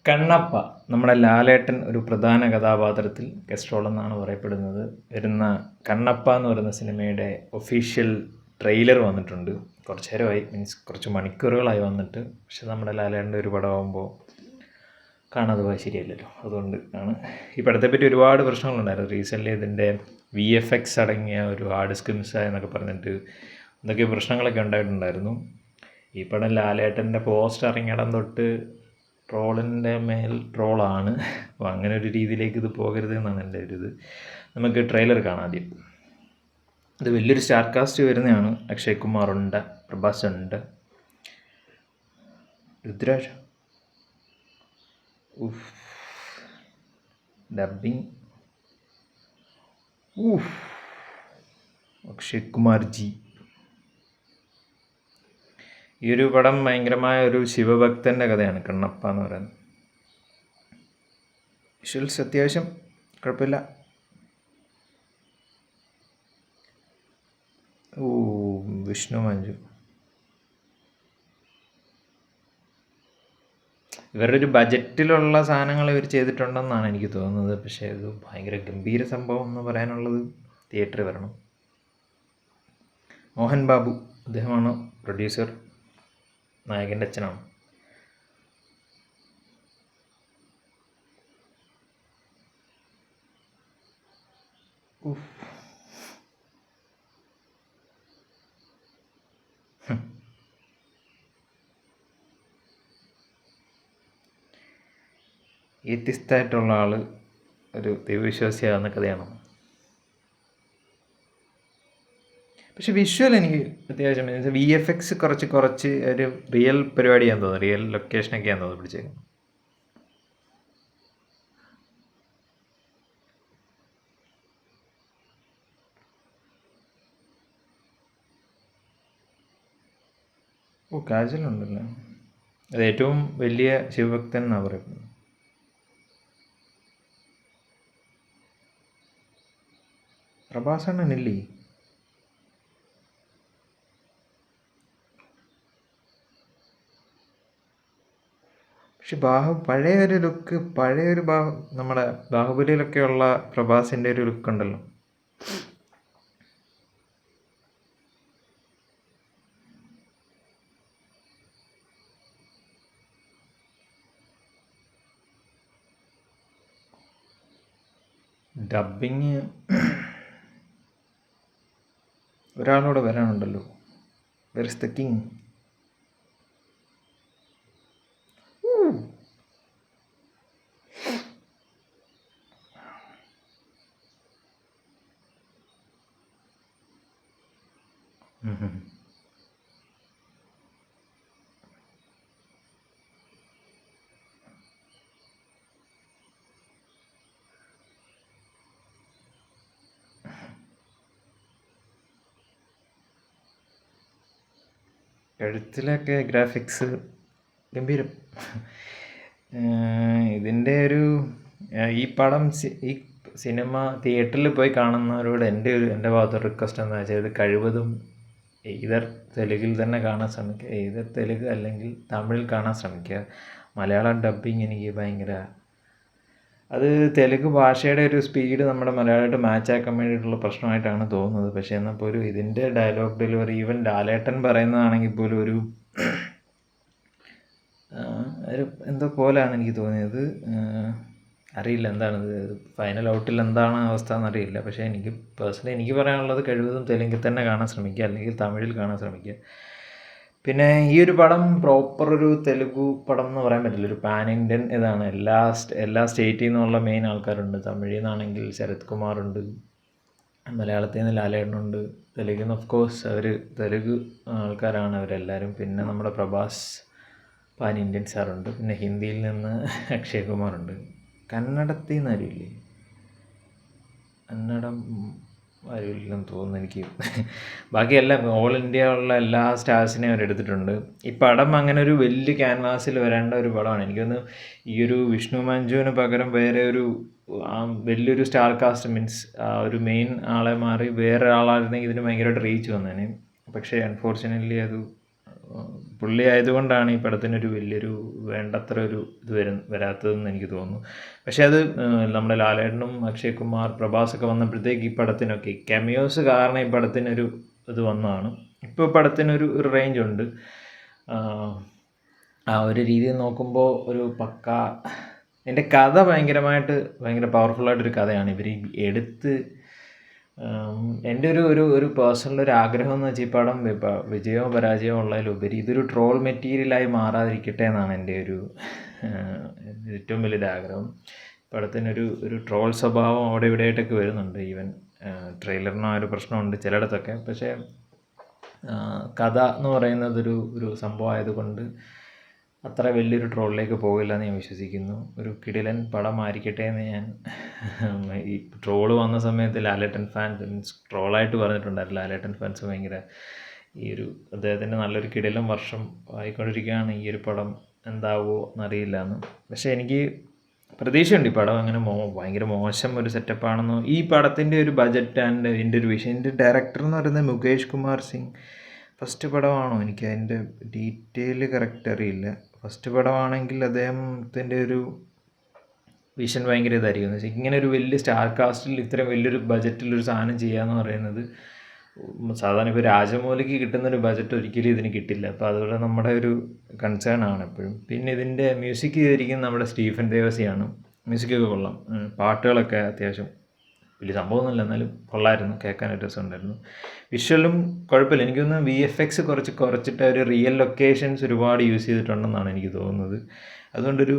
കണ്ണപ്പ നമ്മുടെ ലാലേട്ടൻ ഒരു പ്രധാന കഥാപാത്രത്തിൽ ഗസ്റ്റ് റോളെന്നാണ് പറയപ്പെടുന്നത്. വരുന്ന കണ്ണപ്പ എന്ന് പറയുന്ന സിനിമയുടെ ഒഫീഷ്യൽ ട്രെയിലർ വന്നിട്ടുണ്ട്. കുറച്ച് നേരമായി, മീൻസ് കുറച്ച് മണിക്കൂറുകളായി വന്നിട്ട്. പക്ഷെ നമ്മുടെ ലാലേട്ടൻ്റെ ഒരു പടമാകുമ്പോൾ കാണാതെ പോയാൽ ശരിയല്ലല്ലോ. അതുകൊണ്ട് ആണ് ഈ പടത്തെ പറ്റി ഒരുപാട് പ്രശ്നങ്ങളുണ്ടായിരുന്നു. റീസെൻ്റ്ലി ഇതിൻ്റെ VFX അടങ്ങിയ ഒരു ഹാർഡ് ഡിസ്ക് മിസ്സായി എന്നൊക്കെ പറഞ്ഞിട്ട് എന്തൊക്കെ പ്രശ്നങ്ങളൊക്കെ ഉണ്ടായിട്ടുണ്ടായിരുന്നു. ഈ പടം ലാലേട്ടൻ്റെ പോസ്റ്റർ ഇറങ്ങിയിടം തൊട്ട് ട്രോളിൻ്റെ മേൽ ട്രോളാണ്. അപ്പോൾ അങ്ങനെ ഒരു രീതിയിലേക്ക് ഇത് പോകരുത് എന്നാണ് എൻ്റെ ഒരു ഇത്. നമുക്ക് ട്രെയിലർ കാണാം ആദ്യം. ഇത് വലിയൊരു സ്റ്റാർ കാസ്റ്റ് വരുന്നതാണ്. അക്ഷയ് കുമാർ ഉണ്ട്, പ്രഭാസ് ഉണ്ട്, രുദ്രാജ്, ഡബിങ്, അക്ഷയ് കുമാർ ജി. ഈ ഒരു പടം ഭയങ്കരമായ ഒരു ശിവഭക്തൻ്റെ കഥയാണ് കണ്ണപ്പ എന്ന് പറയുന്നത്. വിഷ്വൽസ് അത്യാവശ്യം കുഴപ്പമില്ല. വിഷ്ണു മഞ്ജു ഇവരുടെ ഒരു ബജറ്റിലുള്ള സാധനങ്ങൾ ഇവർ ചെയ്തിട്ടുണ്ടെന്നാണ് എനിക്ക് തോന്നുന്നത്. പക്ഷേ ഇത് ഭയങ്കര ഗംഭീര സംഭവം എന്ന് പറയാനുള്ളത് തിയേറ്ററിൽ വരണം. മോഹൻ ബാബു അദ്ദേഹമാണ് പ്രൊഡ്യൂസർ, നായകൻ്റെ അച്ഛനാണ്. ഏത്യസ്തായിട്ടുള്ള ആൾ ഒരു ദൈവവിശ്വാസിയാകുന്ന കഥയാണ്. പക്ഷെ വിഷ്വൽ എനിക്ക് അത്യാവശ്യം VFX കുറച്ച് ഒരു റിയൽ പരിപാടിയാന്ന് തോന്നുന്നു. റിയൽ ലൊക്കേഷനൊക്കെയാന്ന് തോന്നുന്നു പിടിച്ചേക്കുന്നത്. കാജലുണ്ടല്ലോ. അത് ഏറ്റവും വലിയ ശിവഭക്തൻ എന്നാണ് പറയുന്നത്. പ്രഭാസണ്ണനില്ലേ? പക്ഷെ പഴയൊരു ലുക്ക്, നമ്മുടെ ബാഹുബലിയിലൊക്കെയുള്ള പ്രഭാസിൻ്റെ ഒരു ലുക്ക് ഉണ്ടല്ലോ. ഡബിങ് ഒരാളോട് വരാനുണ്ടല്ലോ. Where is the king? കഴുത്തിലൊക്കെ ഗ്രാഫിക്സ് ഗംഭീരം. ഇതിൻ്റെ ഒരു ഈ പടം ഈ സിനിമ തിയേറ്ററിൽ പോയി കാണുന്നവരോട് എൻ്റെ ഭാഗത്തൊരു റിക്വസ്റ്റ് എന്താ വെച്ചാൽ ഇത് കഴിവതും either തെലുങ്കിൽ തന്നെ കാണാൻ ശ്രമിക്കുക, either തെലുങ്ക് അല്ലെങ്കിൽ തമിഴിൽ കാണാൻ ശ്രമിക്കുക. മലയാളം ഡബ്ബിങ് എനിക്ക് ഭയങ്കര, അത് തെലുങ്ക് ഭാഷയുടെ ഒരു സ്പീഡ് നമ്മുടെ മലയാളമായിട്ട് മാച്ചാക്കാൻ വേണ്ടിയിട്ടുള്ള പ്രശ്നമായിട്ടാണ് തോന്നുന്നത്. പക്ഷേ എന്നാൽ പോലും ഇതിൻ്റെ ഡയലോഗ് ഡെലിവറി, ഈവൻ ലാലേട്ടൻ പറയുന്നതാണെങ്കിൽ പോലും ഒരു എന്തോ പോലെയാണ് എനിക്ക് തോന്നിയത്. അറിയില്ല എന്താണിത്, ഫൈനൽ ഔട്ടിൽ എന്താണ് അവസ്ഥ എന്നറിയില്ല. പക്ഷേ എനിക്ക് പറയാനുള്ളത് കഴിവതും തെലുങ്കിൽ തന്നെ കാണാൻ ശ്രമിക്കുക, അല്ലെങ്കിൽ തമിഴിൽ കാണാൻ ശ്രമിക്കുക. പിന്നെ ഈ ഒരു പടം പ്രോപ്പർ ഒരു തെലുഗു പടം എന്ന് പറയാൻ പറ്റില്ല, ഒരു പാൻ ഇന്ത്യൻ ഇതാണ്. എല്ലാ സ്റ്റേറ്റിൽ നിന്നുള്ള മെയിൻ ആൾക്കാരുണ്ട്. തമിഴിൽ നിന്നാണെങ്കിൽ ശരത് കുമാറുണ്ട്, മലയാളത്തിൽ നിന്ന് ലാലേട്ടനുണ്ട്, തെലുങ്കിൽ നിന്ന് ഓഫ് കോഴ്സ് തെലുഗു ആൾക്കാരാണ് അവരെല്ലാവരും. പിന്നെ നമ്മുടെ പ്രഭാസ് പാൻ ഇന്ത്യൻ സാറുണ്ട്. പിന്നെ ഹിന്ദിയിൽ നിന്ന് അക്ഷയ് കുമാറുണ്ട്. കന്നഡത്തിൽ നിന്ന് ആരുമില്ലേ? കന്നഡം ആരുമില്ലെന്ന് തോന്നുന്നു എനിക്ക്. ബാക്കിയെല്ലാം ഓൾ ഇന്ത്യ ഉള്ള എല്ലാ സ്റ്റാർസിനെയും അവരെടുത്തിട്ടുണ്ട്. ഈ പടം അങ്ങനെ ഒരു വലിയ ക്യാൻവാസിൽ വരേണ്ട ഒരു പടമാണ്. എനിക്കൊന്ന് ഈ ഒരു വിഷ്ണു മഞ്ജുവിന് പകരം വേറെ ഒരു വലിയൊരു സ്റ്റാർ കാസ്റ്റ്, മീൻസ് ഒരു മെയിൻ ആളെ മാറി വേറെ ആളായിരുന്നെങ്കിൽ ഇതിന് ഭയങ്കരമായിട്ട് റീച്ച് വന്നേനെ. പക്ഷേ അൺഫോർച്യുനേറ്റ്ലി അത് പുള്ളി ആയതുകൊണ്ടാണ് ഈ പടത്തിനൊരു വലിയൊരു വേണ്ടത്ര ഒരു ഇത് വരാത്തതെന്ന് എനിക്ക് തോന്നുന്നു. പക്ഷേ അത് നമ്മുടെ ലാലേട്ടനും അക്ഷയ് കുമാർ പ്രഭാസൊക്കെ വന്നപ്പോഴത്തേക്ക് ഈ പടത്തിനൊക്കെ കെമിയോസ് കാരണം ഈ പടത്തിനൊരു ഇത് വന്നതാണ്. ഇപ്പോൾ പടത്തിനൊരു റേഞ്ച് ഉണ്ട്. ആ ഒരു രീതിയിൽ നോക്കുമ്പോൾ ഒരു പക്ക എൻ്റെ കഥ ഭയങ്കര പവർഫുള്ളായിട്ടൊരു കഥയാണ് ഇവർ എടുത്ത്. എൻ്റെ ഒരു പേഴ്സണൽ ഒരു ആഗ്രഹം എന്ന് വെച്ചാൽ ഈ പടം വിജയമോ പരാജയമോ ഉള്ളതിലുപരി ഇതൊരു ട്രോൾ മെറ്റീരിയലായി മാറാതിരിക്കട്ടെ എന്നാണ് എൻ്റെ ഒരു ഏറ്റവും വലിയൊരു ആഗ്രഹം. പടത്തിനൊരു ട്രോൾ സ്വഭാവം അവിടെ ഇവിടെയായിട്ടൊക്കെ വരുന്നുണ്ട്. ഈവൻ ട്രെയിലറിന് ആ ഒരു പ്രശ്നമുണ്ട് ചിലയിടത്തൊക്കെ. പക്ഷേ കഥ എന്ന് പറയുന്നത് ഒരു സംഭവമായതുകൊണ്ട് അത്ര വലിയൊരു ട്രോളിലേക്ക് പോകില്ല എന്ന് ഞാൻ വിശ്വസിക്കുന്നു. ഒരു കിടിലൻ പടമായിരിക്കട്ടെ എന്ന് ഞാൻ ഈ ട്രോള് വന്ന സമയത്ത് ലാലേട്ടൻ ഫാൻസ് മീൻസ് ട്രോളായിട്ട് പറഞ്ഞിട്ടുണ്ടായിരുന്നു. ലാലേട്ടൻ ഫാൻസ് ഭയങ്കര ഈ ഒരു അദ്ദേഹത്തിൻ്റെ നല്ലൊരു കിടിലൻ വർഷം ആയിക്കൊണ്ടിരിക്കുകയാണ്. ഈ ഒരു പടം എന്താവുമോ എന്നറിയില്ല എന്ന്. പക്ഷേ എനിക്ക് പ്രതീക്ഷയുണ്ട് ഈ പടം അങ്ങനെ ഭയങ്കര മോശം ഒരു സെറ്റപ്പാണെന്നോ. ഈ പടത്തിൻ്റെ ഒരു ബജറ്റ് ആൻഡ് ഇതിൻ്റെ ഒരു വിഷയം, ഇതിൻ്റെ ഡയറക്ടർ എന്ന് പറയുന്നത് മുകേഷ് കുമാർ സിംഗ്. ഫസ്റ്റ് പടമാണോ എനിക്ക് അതിൻ്റെ ഡീറ്റെയിൽ കറക്റ്റ് അറിയില്ല. ഫസ്റ്റ് പടമാണെങ്കിൽ അദ്ദേഹത്തിൻ്റെ ഒരു വിഷൻ ഭയങ്കര ഇതായിരിക്കും. എന്ന് വെച്ചാൽ ഇങ്ങനെ ഒരു വലിയ സ്റ്റാർ കാസ്റ്റിൽ ഇത്രയും വലിയൊരു ബജറ്റിലൊരു സാധനം ചെയ്യാന്ന് പറയുന്നത് സാധാരണ ഇപ്പോൾ രാജമൗലിക്ക് കിട്ടുന്നൊരു ബജറ്റ് ഒരിക്കലും ഇതിന് കിട്ടില്ല. അപ്പോൾ അതുപോലെ നമ്മുടെ ഒരു കൺസേൺ ആണ് എപ്പോഴും. പിന്നെ ഇതിൻ്റെ മ്യൂസിക് ചെയ്തിരിക്കുന്നത് നമ്മുടെ സ്റ്റീഫൻ ദേവസിയാണ്. മ്യൂസിക്കൊക്കെ കൊള്ളാം, പാട്ടുകളൊക്കെ അത്യാവശ്യം വലിയ സംഭവമൊന്നുമില്ല എന്നാലും കൊള്ളായിരുന്നു, കേൾക്കാനൊരു രസമുണ്ടായിരുന്നു. വിഷ്വലും കുഴപ്പമില്ല. എനിക്കൊന്ന് VFX കുറച്ചിട്ട് ഒരു റിയൽ ലൊക്കേഷൻസ് ഒരുപാട് യൂസ് ചെയ്തിട്ടുണ്ടെന്നാണ് എനിക്ക് തോന്നുന്നത്. അതുകൊണ്ടൊരു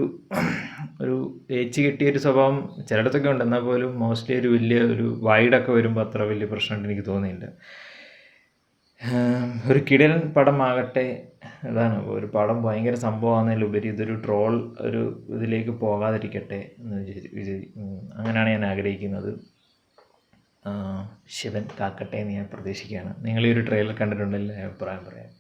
ഏച്ച് കെട്ടിയൊരു സ്വഭാവം ചിലയിടത്തൊക്കെ ഉണ്ട്. എന്നാൽ പോലും മോസ്റ്റ്ലി ഒരു വലിയ ഒരു വൈഡൊക്കെ വരുമ്പോൾ അത്ര വലിയ പ്രശ്നമായിട്ട് എനിക്ക് തോന്നിയില്ല. ഒരു കിടിലൻ പടമാകട്ടെ. അതാണ് ഒരു പടം ഭയങ്കര സംഭവമാണെന്നതിലുപരി ഇതൊരു ട്രോൾ ഒരു ഇതിലേക്ക് പോകാതിരിക്കട്ടെ എന്ന് അങ്ങനെയാണ് ഞാൻ ആഗ്രഹിക്കുന്നത്. ശിവൻ കാക്കട്ടെ എന്ന് ഞാൻ പ്രതീക്ഷിക്കുകയാണ്. നിങ്ങൾ ഈ ഒരു ട്രെയിലർ കണ്ടിട്ടുണ്ടെങ്കിൽ അഭിപ്രായം പറയാം.